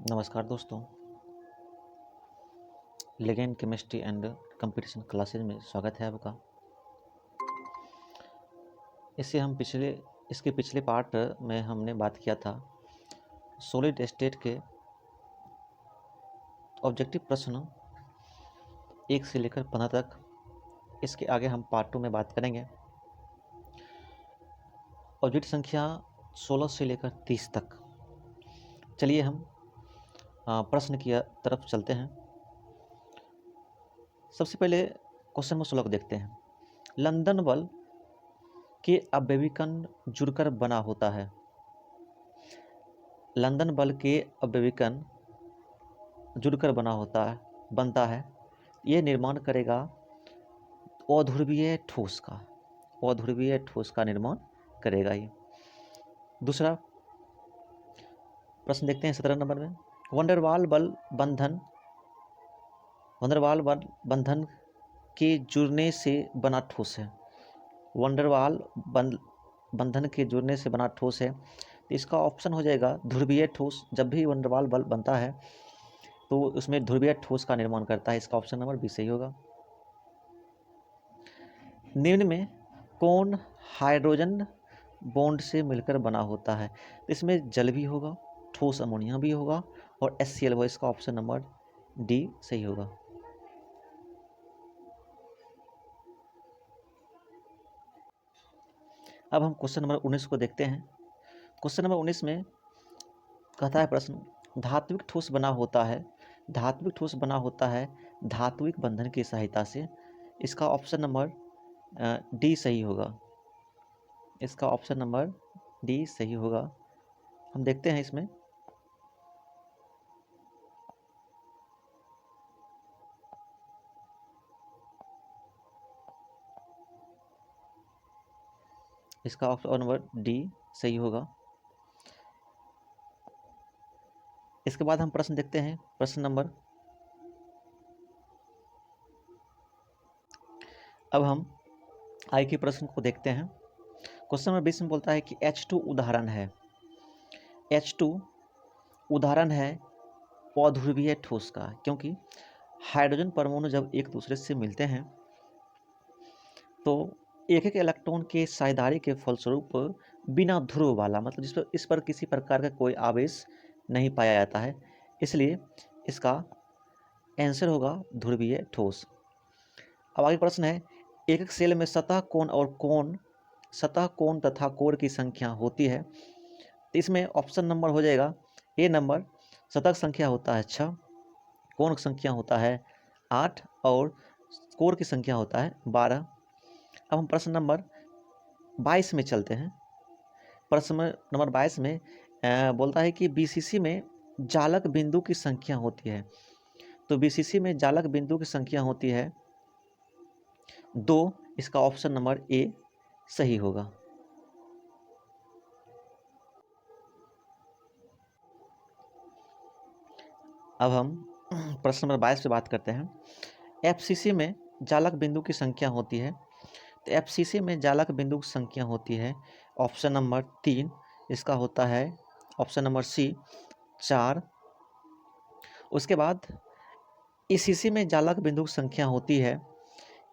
नमस्कार दोस्तों, ligand chemistry and competition classes में स्वागत है आपका। इसके पिछले पार्ट में हमने बात किया था सॉलिड स्टेट के ऑब्जेक्टिव प्रश्न 1 से लेकर 15 तक। इसके आगे हम पार्ट 2 में बात करेंगे ऑब्जेक्ट संख्या 16 से लेकर 30 तक। चलिए हम प्रश्न की तरफ चलते हैं। सबसे पहले क्वेश्चन नंबर 16 को देखते हैं। लंदन बल के अवयवीकरण जुड़कर बना होता है। लंदन बल के अवयवीकरण जुड़कर बनता है। यह निर्माण करेगा अध्रुवीय ठोस का निर्माण करेगा ये। दूसरा प्रश्न देखते हैं 17 नंबर में। वंडरवाल बंधन के जुड़ने से बना ठोस है। वंडरवाल बंधन के जुड़ने से बना ठोस है, तो इसका ऑप्शन हो जाएगा ध्रुवीय ठोस। जब भी वंडरवाल बल बनता है तो उसमें ध्रुवीय ठोस का निर्माण करता है। इसका ऑप्शन नंबर बी सही होगा। निम्न में कौन हाइड्रोजन बॉन्ड से मिलकर बना होता है? इसमें जल भी होगा, ठोस अमोनिया भी होगा और HCl होगा। इसका ऑप्शन नंबर डी सही होगा। अब हम क्वेश्चन नंबर 19 को देखते हैं। क्वेश्चन नंबर 19 में कहता है प्रश्न, धात्विक ठोस बना होता है धात्विक बंधन की सहायता से। इसका ऑप्शन नंबर डी सही होगा। इसका ऑप्शन नंबर डी सही होगा। हम देखते हैं इसमें इसका ऑप्शन नंबर डी सही होगा। इसके बाद हम प्रश्न देखते हैं। प्रश्न नंबर अब हम आई के प्रश्न को देखते हैं। क्वेश्चन नंबर 20 में बोलता है कि H2 उदाहरण है। H2 उदाहरण है अध्रुवीय ठोस का, क्योंकि हाइड्रोजन परमाणु जब एक दूसरे से मिलते हैं तो एक एक इलेक्ट्रॉन के साझेदारी के फलस्वरूप बिना ध्रुव वाला, मतलब इस पर किसी प्रकार का कोई आवेश नहीं पाया जाता है, इसलिए इसका आंसर होगा ध्रुवीय ठोस। अब आगे प्रश्न है, एक एक सेल में सतह कोण तथा कोर की संख्या होती है। तो इसमें ऑप्शन नंबर हो जाएगा ए नंबर। सतह संख्या होता है 6, कोण संख्या होता है 8 और कोर की संख्या होता है 12। अब हम प्रश्न नंबर 22 में चलते हैं। प्रश्न नंबर 22 में बोलता है कि BCC में जालक बिंदु की संख्या होती है। तो BCC में जालक बिंदु की संख्या होती है 2। इसका ऑप्शन नंबर ए सही होगा। अब हम प्रश्न नंबर 22 पे बात करते हैं। FCC में जालक बिंदु की संख्या होती है। तो FCC में जालक बिंदु की संख्या होती है ऑप्शन नंबर 3। इसका होता है ऑप्शन नंबर सी 4। उसके बाद ECC में जालक बिंदु की संख्या होती है,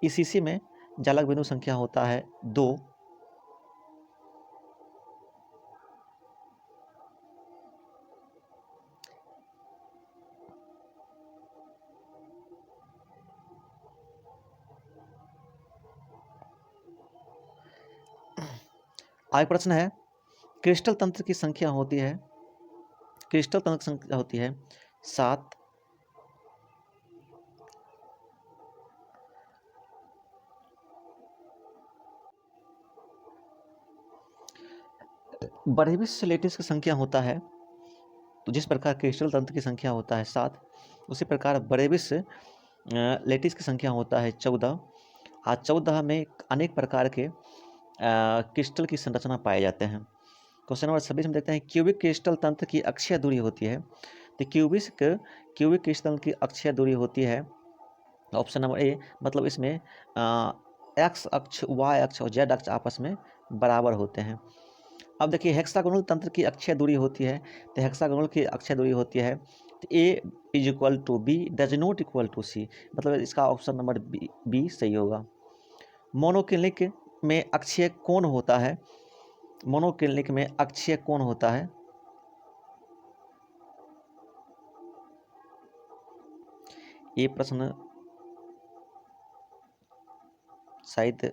ECC में जालक बिंदु संख्या होता है 2। आगे प्रश्न है, क्रिस्टल तंत्र की संख्या होती है 7। बरेबिस लेटिस की संख्या होता है, तो जिस प्रकार क्रिस्टल तंत्र की संख्या होता है 7, उसी प्रकार बरेबिस लेटिस की संख्या होता है 14। आज 14 में अनेक प्रकार के क्रिस्टल की संरचना पाए जाते हैं। क्वेश्चन नंबर 26 में देखते हैं, क्यूबिक क्रिस्टल तंत्र की अक्षीय दूरी होती है। तो क्यूबिक क्रिस्टल की अक्षीय दूरी होती है ऑप्शन नंबर ए, मतलब इसमें एक्स अक्ष, वाई अक्ष और जेड अक्ष आपस में बराबर होते हैं। अब देखिए हेक्सागोनल तंत्र की अक्षय दूरी होती है, तो हेक्सागोनल की अक्षय दूरी होती है तो A is equal to B does not equal to C, मतलब इसका ऑप्शन नंबर बी सही होगा। मोनोक्लिनिक में अक्षीय कोण होता है, मोनोक्लिनिक में अक्षीय कोण होता है, ये प्रश्न शायद